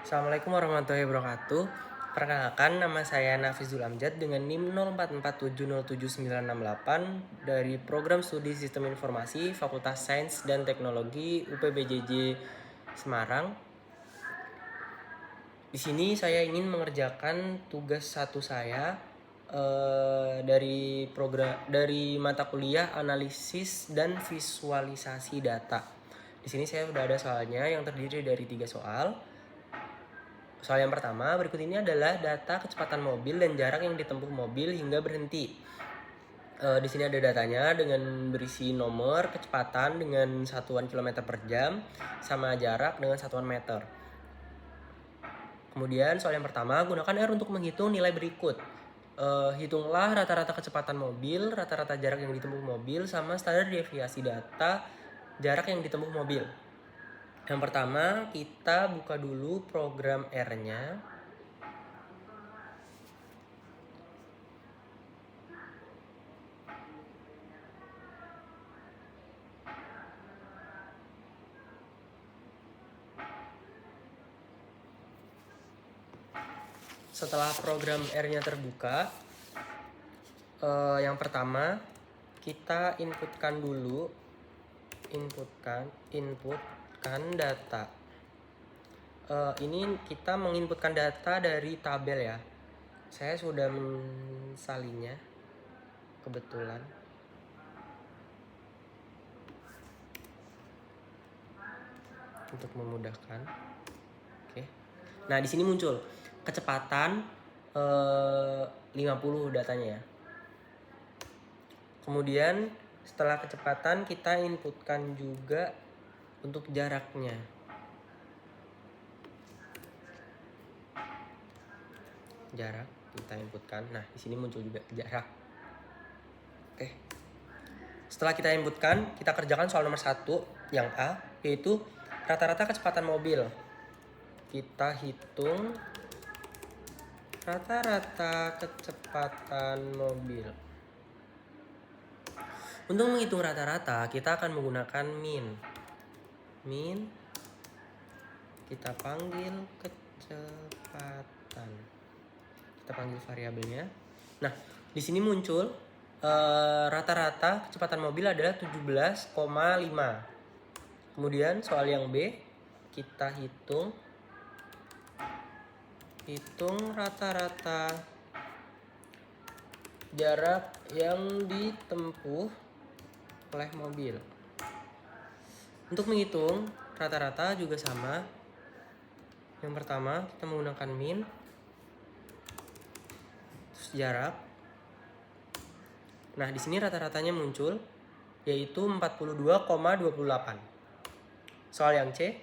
Assalamualaikum warahmatullahi wabarakatuh. Perkenalkan, nama saya Nafizul Amjad dengan NIM 0447077968 dari Program Studi Sistem Informasi Fakultas Sains dan Teknologi UPBJJ Semarang. Di sini saya ingin mengerjakan tugas satu saya dari mata kuliah analisis dan visualisasi data. Di sini saya sudah ada soalnya yang terdiri dari 3 soal. Soal yang pertama, berikut ini adalah data kecepatan mobil dan jarak yang ditempuh mobil hingga berhenti. Di sini ada datanya dengan berisi nomor, kecepatan dengan satuan km per jam, sama jarak dengan satuan meter. Kemudian soal yang pertama, gunakan R untuk menghitung nilai berikut. Hitunglah rata-rata kecepatan mobil, rata-rata jarak yang ditempuh mobil, sama standar deviasi data jarak yang ditempuh mobil. Yang pertama, kita buka dulu program R-nya. Setelah program R-nya terbuka, yang pertama kita inputkan dulu, inputkan data. Ini kita menginputkan data dari tabel ya. Saya sudah mensalinnya kebetulan. Untuk memudahkan. Oke. Nah, di sini muncul kecepatan 50 datanya ya. Kemudian setelah kecepatan kita inputkan juga untuk jaraknya. Jarak kita inputkan. Nah, di sini muncul juga jarak. Oke. Setelah kita inputkan, kita kerjakan soal nomor 1 yang A, yaitu rata-rata kecepatan mobil. Kita hitung rata-rata kecepatan mobil. Untuk menghitung rata-rata, kita akan menggunakan min. Min kita panggil kecepatan. Kita panggil variabelnya. Nah, di sini muncul rata-rata kecepatan mobil adalah 17,5. Kemudian soal yang B, kita hitung rata-rata jarak yang ditempuh oleh mobil. Untuk menghitung rata-rata juga sama. Yang pertama kita menggunakan min, terus jarak. Nah, di sini rata-ratanya muncul yaitu 42,28. Soal yang C,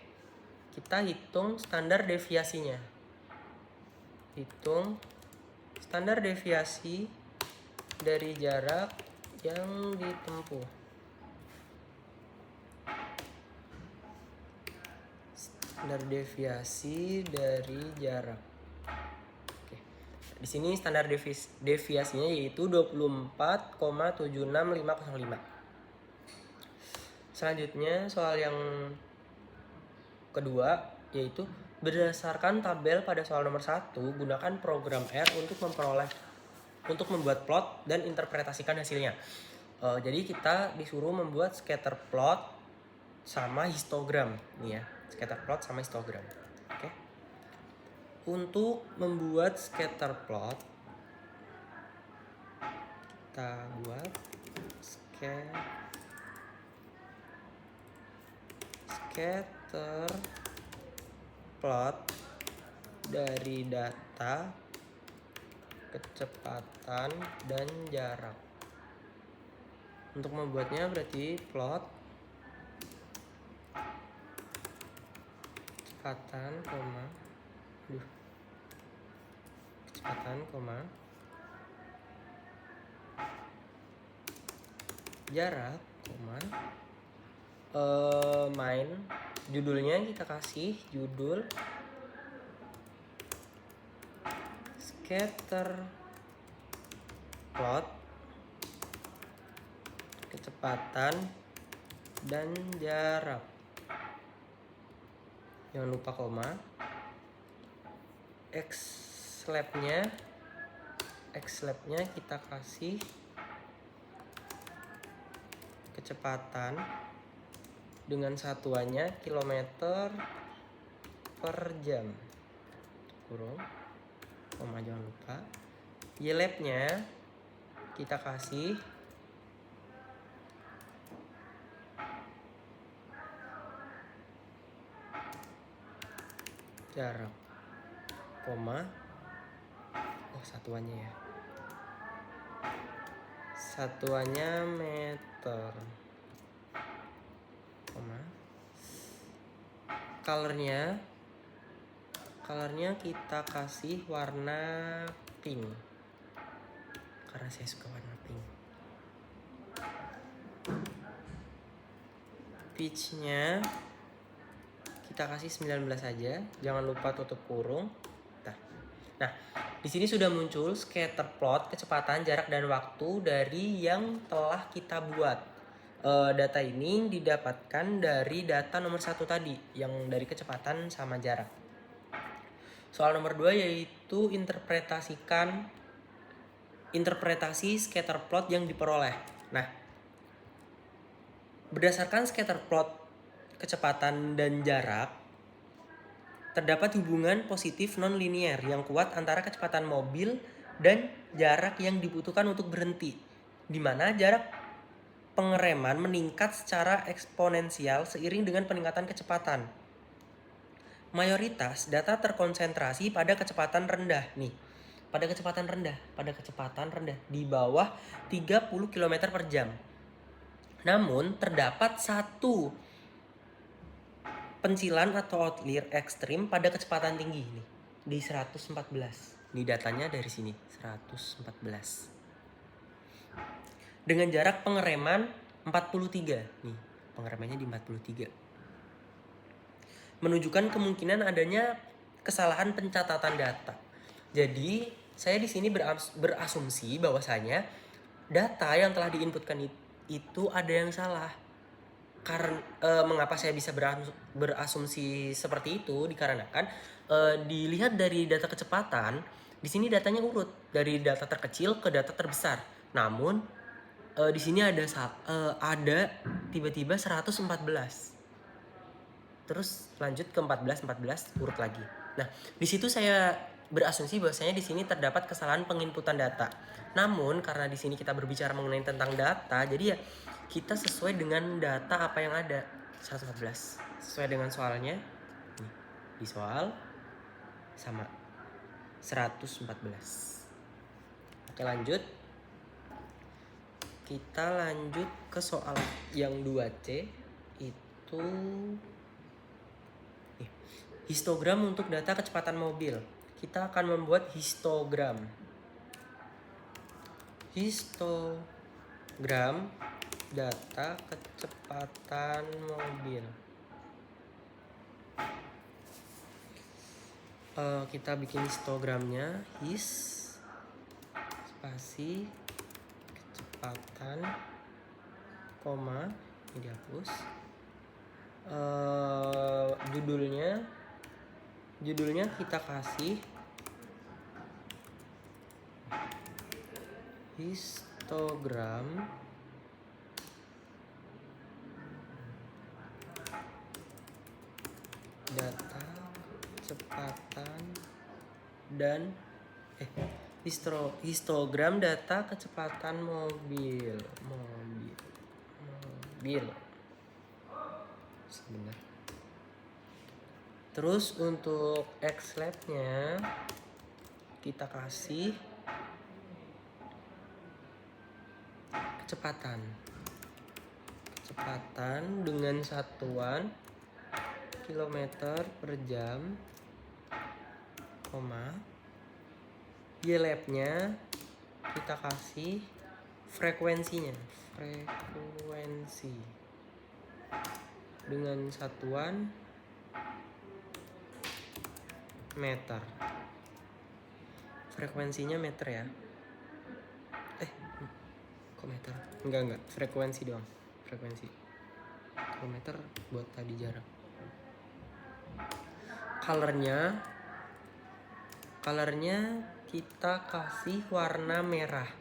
kita hitung standar deviasinya. Hitung standar deviasi dari jarak yang ditempuh. Standar deviasi dari jarak. Oke. Di sini standar deviasinya yaitu 24,76505. Selanjutnya soal yang kedua, yaitu berdasarkan tabel pada soal nomor 1, gunakan program R untuk membuat plot dan interpretasikan hasilnya. Jadi kita disuruh membuat scatter plot sama histogram nih ya, scatter plot sama histogram. Oke. Untuk membuat scatter plot, kita buat scatter plot dari data kecepatan dan jarak. Untuk membuatnya berarti plot kecepatan, jarak, main. Judulnya kita kasih judul scatter plot kecepatan dan jarak. Jangan lupa koma. X-labnya kita kasih kecepatan dengan satuannya kilometer per jam kurung koma, jangan lupa. Y-labnya kita kasih jarak koma, satuannya ya, satuannya meter koma. Colornya kita kasih warna pink karena saya suka warna pink. Pitch-nya kita kasih 19 aja, jangan lupa tutup kurung. Nah, di sini sudah muncul scatter plot kecepatan, jarak, dan waktu dari yang telah kita buat. Data ini didapatkan dari data nomor 1 tadi, yang dari kecepatan sama jarak. Soal nomor 2 yaitu interpretasi scatter plot yang diperoleh. Nah, berdasarkan scatter plot kecepatan dan jarak, terdapat hubungan positif non-linear yang kuat antara kecepatan mobil dan jarak yang dibutuhkan untuk berhenti, di mana jarak pengereman meningkat secara eksponensial seiring dengan peningkatan kecepatan. Mayoritas data terkonsentrasi pada kecepatan rendah nih. Pada kecepatan rendah di bawah 30 km per jam. Namun terdapat satu pencilan atau outlier ekstrim pada kecepatan tinggi nih, di 114. Ini datanya dari sini, 114. Dengan jarak pengereman 43. Nih, pengeremannya di 43. Menunjukkan kemungkinan adanya kesalahan pencatatan data. Jadi, saya di sini berasumsi bahwasanya data yang telah diinputkan itu ada yang salah. Karena mengapa saya bisa berasumsi seperti itu dikarenakan dilihat dari data kecepatan, di sini datanya urut dari data terkecil ke data terbesar. Namun di sini ada tiba-tiba 114. Terus lanjut ke 14 urut lagi. Nah, di situ saya berasumsi bahwasanya di sini terdapat kesalahan penginputan data. Namun karena di sini kita berbicara mengenai tentang data, jadi ya kita sesuai dengan data apa yang ada. 114 sesuai dengan soalnya. Nih, di soal sama 114. Oke, lanjut. Kita lanjut ke soal yang 2C, itu histogram untuk data kecepatan mobil. Kita akan membuat histogram data kecepatan mobil. Kita bikin histogramnya, spasi kecepatan koma, ini dihapus. Judulnya kita kasih histogram data kecepatan dan histogram data kecepatan mobil. Sebentar. Terus untuk X-labnya kita kasih kecepatan dengan satuan kilometer per jam, koma. Y-labnya kita kasih frekuensi dengan satuan meter. Frekuensinya meter ya. Kok meter? Enggak, frekuensi doang. Kilometer buat tadi jarak. Colornya Colornya kita kasih warna merah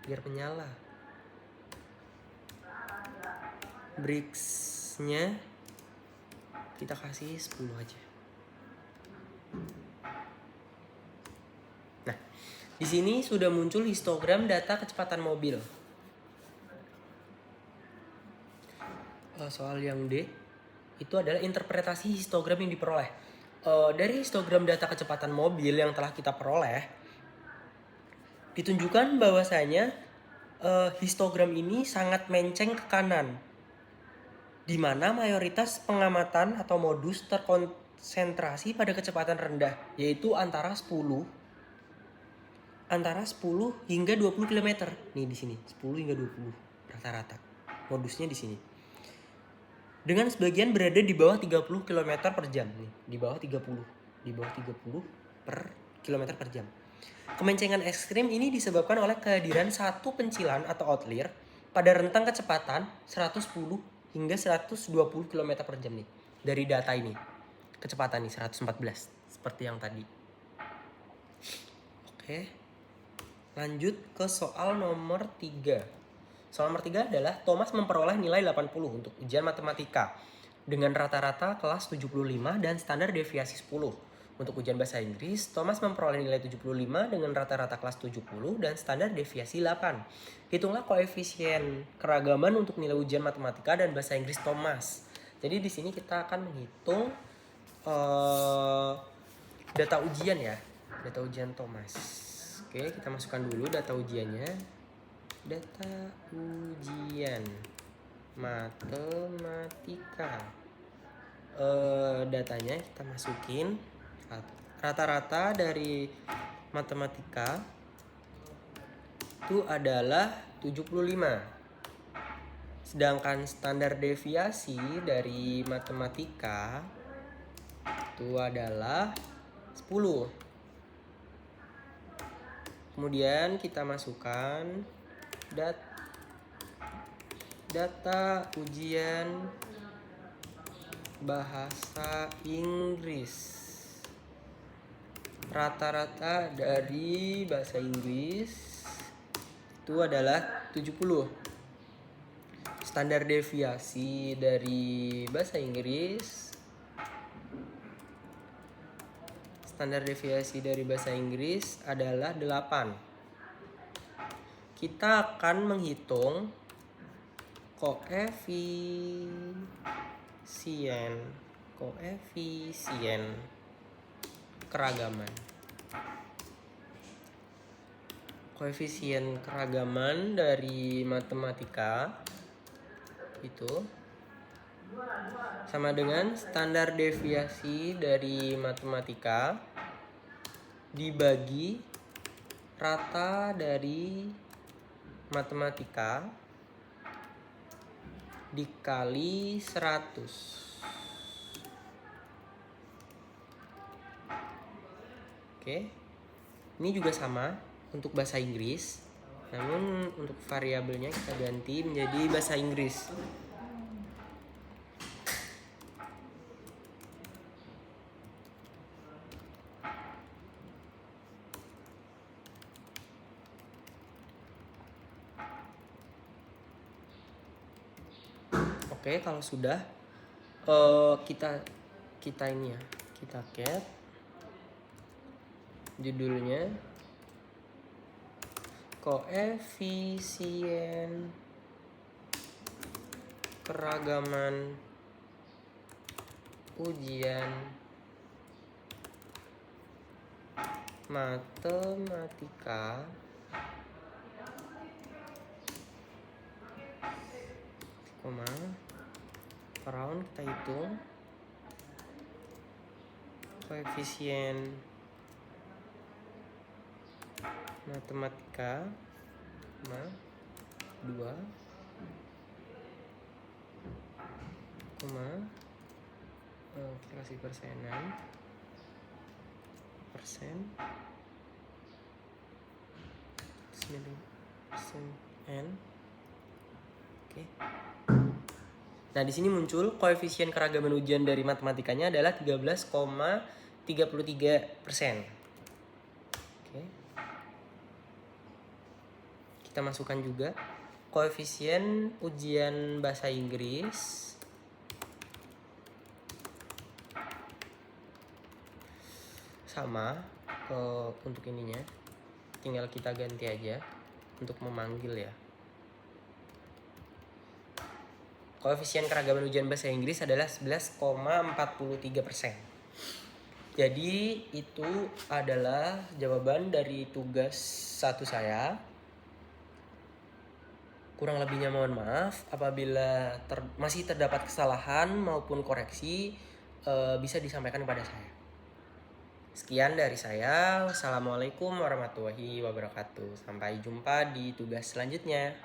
biar menyala. Bricksnya kita kasih 10 aja. Nah, di sini sudah muncul histogram data kecepatan mobil. Soal yang D itu adalah interpretasi histogram yang diperoleh. Dari histogram data kecepatan mobil yang telah kita peroleh, ditunjukkan bahwasanya histogram ini sangat menceng ke kanan, di mana mayoritas pengamatan atau modus terkonsentrasi pada kecepatan rendah, yaitu antara 10 hingga 20 km. Nih di sini 10 hingga 20 rata-rata. Modusnya di sini. Dengan sebagian berada di bawah 30 km per jam nih, di bawah 30 per km per jam. Kemencengan ekstrim ini disebabkan oleh kehadiran satu pencilan atau outlier pada rentang kecepatan 110 hingga 120 km per jam nih. Dari data ini, kecepatan nih 114 seperti yang tadi. Oke. Lanjut ke soal nomor 3. Soal nomor 3 adalah Thomas memperoleh nilai 80 untuk ujian matematika dengan rata-rata kelas 75 dan standar deviasi 10. Untuk ujian bahasa Inggris, Thomas memperoleh nilai 75 dengan rata-rata kelas 70 dan standar deviasi 8. Hitunglah koefisien keragaman untuk nilai ujian matematika dan bahasa Inggris Thomas. Jadi di sini kita akan menghitung data ujian ya, data ujian Thomas. Oke, kita masukkan dulu data ujiannya. Data ujian matematika. Datanya kita masukin. Rata-rata dari matematika itu adalah 75. Sedangkan standar deviasi dari matematika itu adalah 10. Kemudian kita masukkan data ujian bahasa Inggris. Rata-rata dari bahasa Inggris itu adalah 70. Standar deviasi dari bahasa Inggris adalah 8. Kita akan menghitung koefisien keragaman. Koefisien keragaman dari matematika itu sama dengan standar deviasi dari matematika dibagi rata dari matematika dikali 100. Oke. Ini juga sama untuk bahasa Inggris. Namun untuk variabelnya kita ganti menjadi bahasa Inggris. Oke, kalau sudah kita ini ya, kita cat judulnya koefisien keragaman ujian matematika round, kita hitung koefisien matematika 2 kasih persenan n. Oke. Nah, di sini muncul koefisien keragaman ujian dari matematikanya adalah 13,3 33%. Oke. Kita masukkan juga koefisien ujian bahasa Inggris sama untuk ininya. Tinggal kita ganti aja untuk memanggil ya. Koefisien keragaman ujian bahasa Inggris adalah 11,43%. Jadi itu adalah jawaban dari tugas 1 saya. Kurang lebihnya mohon maaf. Apabila masih terdapat kesalahan maupun koreksi, bisa disampaikan kepada saya. Sekian dari saya. Wassalamualaikum warahmatullahi wabarakatuh. Sampai jumpa di tugas selanjutnya.